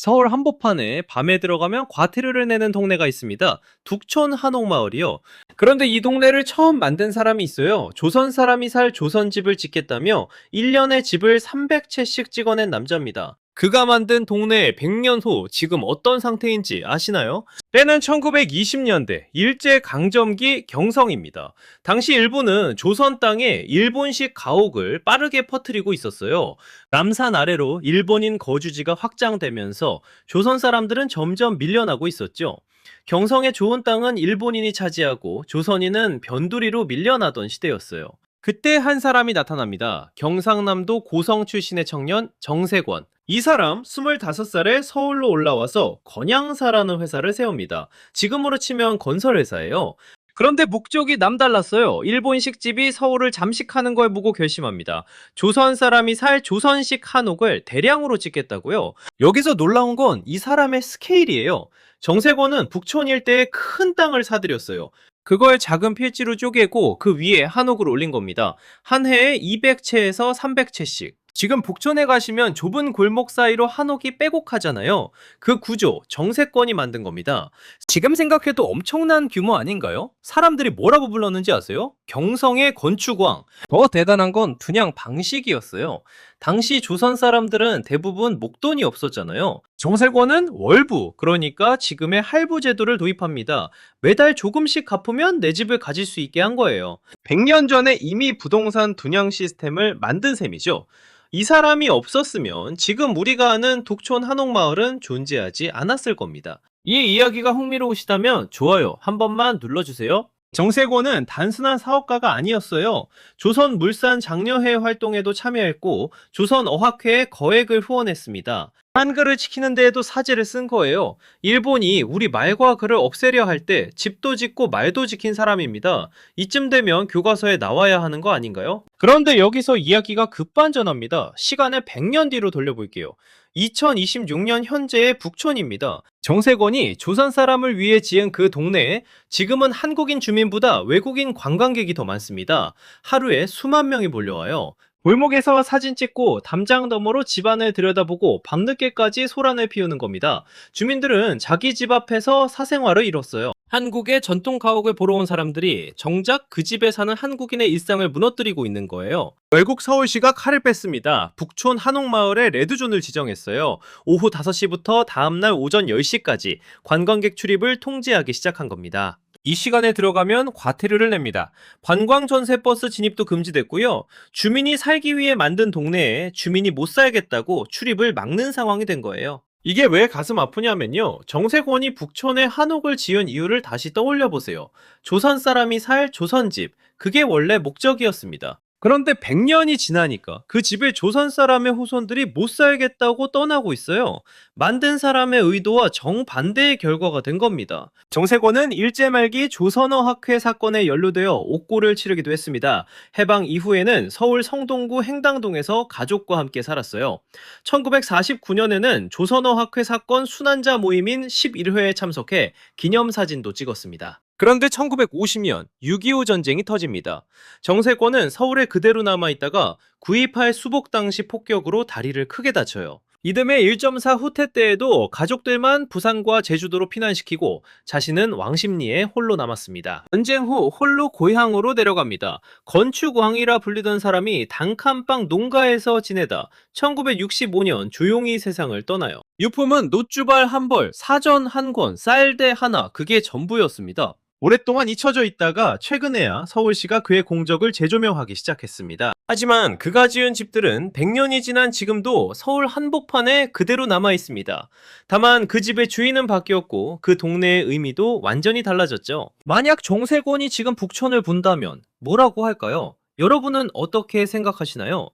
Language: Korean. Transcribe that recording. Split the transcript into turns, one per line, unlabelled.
서울 한복판에 밤에 들어가면 과태료를 내는 동네가 있습니다. 북촌 한옥마을이요. 그런데 이 동네를 처음 만든 사람이 있어요. 조선 사람이 살 조선집을 짓겠다며 1년에 집을 300채씩 찍어낸 남자입니다. 그가 만든 동네 100년 후 지금 어떤 상태인지 아시나요? 때는 1920년대 일제강점기 경성입니다. 당시 일본은 조선 땅에 일본식 가옥을 빠르게 퍼뜨리고 있었어요. 남산 아래로 일본인 거주지가 확장되면서 조선 사람들은 점점 밀려나고 있었죠. 경성의 좋은 땅은 일본인이 차지하고 조선인은 변두리로 밀려나던 시대였어요. 그때 한 사람이 나타납니다. 경상남도 고성 출신의 청년 정세권. 이 사람 25살에 서울로 올라와서 건양사라는 회사를 세웁니다. 지금으로 치면 건설회사예요. 그런데 목적이 남달랐어요. 일본식 집이 서울을 잠식하는 걸 보고 결심합니다. 조선 사람이 살 조선식 한옥을 대량으로 짓겠다고요. 여기서 놀라운 건 이 사람의 스케일이에요. 정세권은 북촌 일대에 큰 땅을 사들였어요. 그걸 작은 필지로 쪼개고 그 위에 한옥을 올린 겁니다. 한 해에 200채에서 300채씩. 지금 북촌에 가시면 좁은 골목 사이로 한옥이 빼곡하잖아요. 그 구조, 정세권이 만든 겁니다. 지금 생각해도 엄청난 규모 아닌가요? 사람들이 뭐라고 불렀는지 아세요? 경성의 건축왕. 더 대단한 건 분양 방식이었어요. 당시 조선 사람들은 대부분 목돈이 없었잖아요. 정세권은 월부, 그러니까 지금의 할부 제도를 도입합니다. 매달 조금씩 갚으면 내 집을 가질 수 있게 한 거예요. 100년 전에 이미 부동산 분양 시스템을 만든 셈이죠. 이 사람이 없었으면 지금 우리가 아는 독촌 한옥마을은 존재하지 않았을 겁니다. 이 이야기가 흥미로우시다면 좋아요 한 번만 눌러주세요. 정세권은 단순한 사업가가 아니었어요. 조선물산 장려회 활동에도 참여했고 조선어학회에 거액을 후원했습니다. 한글을 지키는 데에도 사제를 쓴 거예요. 일본이 우리 말과 글을 없애려 할 때 집도 짓고 말도 지킨 사람입니다. 이쯤 되면 교과서에 나와야 하는 거 아닌가요? 그런데 여기서 이야기가 급반전합니다. 시간을 100년 뒤로 돌려볼게요. 2026년 현재의 북촌입니다. 정세권이 조선 사람을 위해 지은 그 동네에 지금은 한국인 주민보다 외국인 관광객이 더 많습니다. 하루에 수만 명이 몰려와요. 골목에서 사진 찍고 담장 너머로 집안을 들여다보고 밤늦게까지 소란을 피우는 겁니다. 주민들은 자기 집 앞에서 사생활을 이뤘어요. 한국의 전통 가옥을 보러 온 사람들이 정작 그 집에 사는 한국인의 일상을 무너뜨리고 있는 거예요. 결국 서울시가 칼을 뺐습니다. 북촌 한옥마을에 레드존을 지정했어요. 오후 5시부터 다음날 오전 10시까지 관광객 출입을 통제하기 시작한 겁니다. 이 시간에 들어가면 과태료를 냅니다. 관광 전세 버스 진입도 금지됐고요. 주민이 살기 위해 만든 동네에 주민이 못 살겠다고 출입을 막는 상황이 된 거예요. 이게 왜 가슴 아프냐면요. 정세권이 북촌에 한옥을 지은 이유를 다시 떠올려 보세요. 조선 사람이 살 조선집. 그게 원래 목적이었습니다. 그런데 100년이 지나니까 그 집에 조선 사람의 후손들이 못 살겠다고 떠나고 있어요. 만든 사람의 의도와 정반대의 결과가 된 겁니다. 정세권은 일제 말기 조선어학회 사건에 연루되어 옥고를 치르기도 했습니다. 해방 이후에는 서울 성동구 행당동에서 가족과 함께 살았어요. 1949년에는 조선어학회 사건 순환자 모임인 11회에 참석해 기념사진도 찍었습니다. 그런데 1950년 6.25 전쟁이 터집니다. 정세권은 서울에 그대로 남아있다가 9.28 수복 당시 폭격으로 다리를 크게 다쳐요. 이듬해 1.4 후퇴 때에도 가족들만 부산과 제주도로 피난시키고 자신은 왕십리에 홀로 남았습니다. 전쟁 후 홀로 고향으로 내려갑니다. 건축왕이라 불리던 사람이 단칸방 농가에서 지내다 1965년 조용히 세상을 떠나요. 유품은 노주발 한 벌, 사전 한 권, 쌀대 하나, 그게 전부였습니다. 오랫동안 잊혀져 있다가 최근에야 서울시가 그의 공적을 재조명하기 시작했습니다. 하지만 그가 지은 집들은 100년이 지난 지금도 서울 한복판에 그대로 남아 있습니다. 다만 그 집의 주인은 바뀌었고 그 동네의 의미도 완전히 달라졌죠. 만약 정세권이 지금 북촌을 본다면 뭐라고 할까요? 여러분은 어떻게 생각하시나요?